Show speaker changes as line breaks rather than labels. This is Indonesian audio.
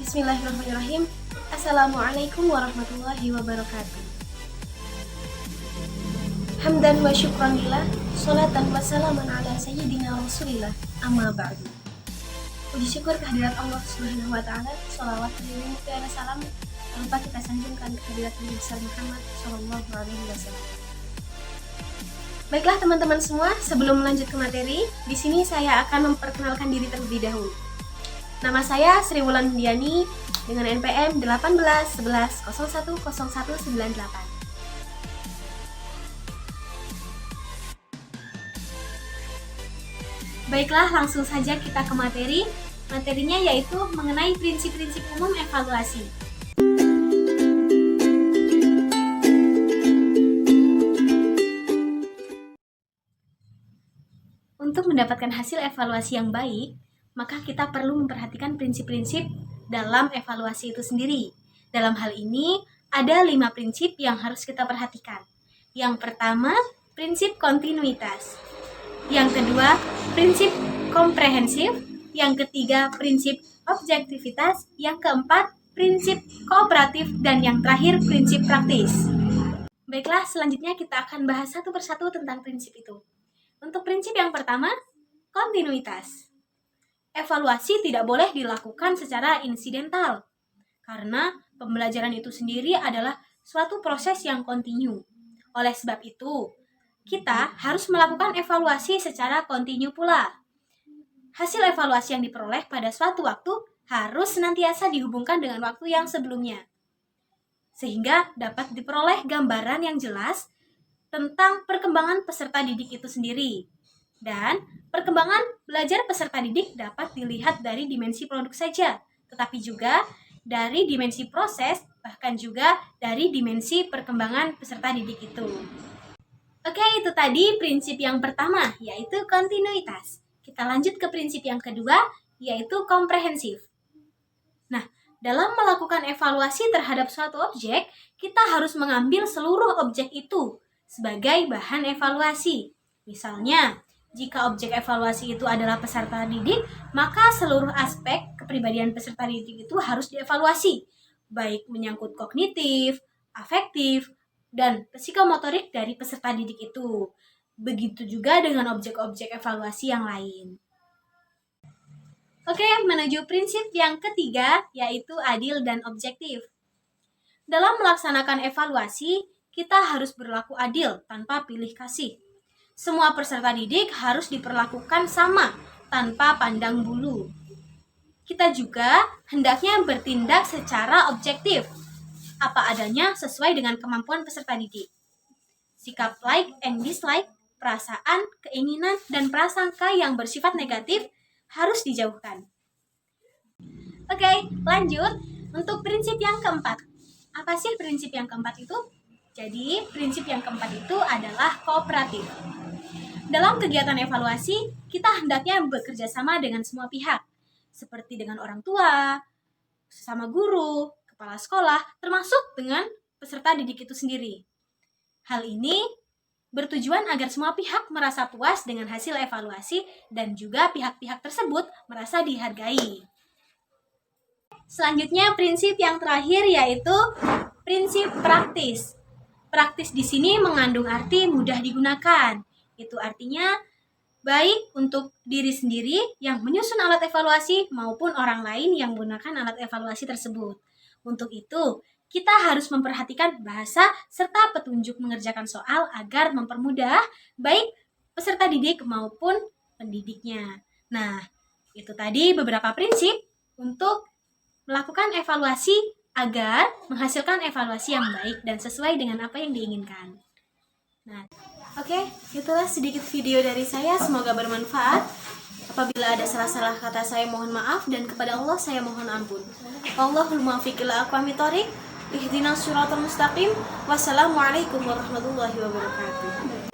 Bismillahirrahmanirrahim. Assalamualaikum warahmatullahi wabarakatuh. Hamdan wa syukran lillah, salatan wa salaman ala sayyidina rasulillah, amma ba'du. Puji syukur kehadirat Allah Subhanahu wa ta'ala, salawat dan salam tanpa kita sanjungkan kehadirat Nabi besar Muhammad sallallahu alaihi wasallam. Baiklah teman-teman semua, sebelum melanjut ke materi, di sini saya akan memperkenalkan diri terlebih dahulu. Nama saya Sri Wulan Diani dengan NPM 18 11 01 0198. Baiklah, langsung saja kita ke materi. Materinya yaitu mengenai prinsip-prinsip umum evaluasi. Untuk mendapatkan hasil evaluasi yang baik, maka kita perlu memperhatikan prinsip-prinsip dalam evaluasi itu sendiri. Dalam hal ini, ada 5 prinsip yang harus kita perhatikan. Yang pertama, prinsip kontinuitas. Yang kedua, prinsip komprehensif. Yang ketiga, prinsip objektivitas. Yang keempat, prinsip kooperatif. Dan yang terakhir, prinsip praktis. Baiklah, selanjutnya kita akan bahas satu persatu tentang prinsip itu. Untuk prinsip yang pertama, kontinuitas. Evaluasi tidak boleh dilakukan secara insidental, karena pembelajaran itu sendiri adalah suatu proses yang kontinu. Oleh sebab itu, kita harus melakukan evaluasi secara kontinu pula. Hasil evaluasi yang diperoleh pada suatu waktu harus senantiasa dihubungkan dengan waktu yang sebelumnya, sehingga dapat diperoleh gambaran yang jelas tentang perkembangan peserta didik itu sendiri. Dan perkembangan belajar peserta didik dapat dilihat dari dimensi produk saja, tetapi juga dari dimensi proses, bahkan juga dari dimensi perkembangan peserta didik itu. Oke, itu tadi prinsip yang pertama, yaitu kontinuitas. Kita lanjut ke prinsip yang kedua, yaitu komprehensif. Nah, dalam melakukan evaluasi terhadap suatu objek, kita harus mengambil seluruh objek itu sebagai bahan evaluasi. Misalnya, jika objek evaluasi itu adalah peserta didik, maka seluruh aspek kepribadian peserta didik itu harus dievaluasi, baik menyangkut kognitif, afektif, dan psikomotorik dari peserta didik itu. Begitu juga dengan objek-objek evaluasi yang lain. Oke, menuju prinsip yang ketiga, yaitu adil dan objektif. Dalam melaksanakan evaluasi, kita harus berlaku adil tanpa pilih kasih. Semua peserta didik harus diperlakukan sama, tanpa pandang bulu. Kita juga hendaknya bertindak secara objektif, apa adanya sesuai dengan kemampuan peserta didik. Sikap like and dislike, perasaan, keinginan, dan prasangka yang bersifat negatif harus dijauhkan. Oke, lanjut untuk prinsip yang keempat. Apa sih prinsip yang keempat itu? Jadi, prinsip yang keempat itu adalah kooperatif. Dalam kegiatan evaluasi, kita hendaknya bekerja sama dengan semua pihak, seperti dengan orang tua, sesama guru, kepala sekolah, termasuk dengan peserta didik itu sendiri. Hal ini bertujuan agar semua pihak merasa puas dengan hasil evaluasi dan juga pihak-pihak tersebut merasa dihargai. Selanjutnya, prinsip yang terakhir yaitu prinsip praktis. Praktis di sini mengandung arti mudah digunakan. Itu artinya baik untuk diri sendiri yang menyusun alat evaluasi maupun orang lain yang menggunakan alat evaluasi tersebut. Untuk itu, kita harus memperhatikan bahasa serta petunjuk mengerjakan soal agar mempermudah baik peserta didik maupun pendidiknya. Nah, itu tadi beberapa prinsip untuk melakukan evaluasi agar menghasilkan evaluasi yang baik dan sesuai dengan apa yang diinginkan. Nah, oke, itulah sedikit video dari saya, semoga bermanfaat. Apabila ada salah-salah kata saya mohon maaf, dan kepada Allah saya mohon ampun. Wallahul muwaffiq ila aqwamit thoriq. Ihdinas siratal mustaqim. Wassalamualaikum warahmatullahi wabarakatuh.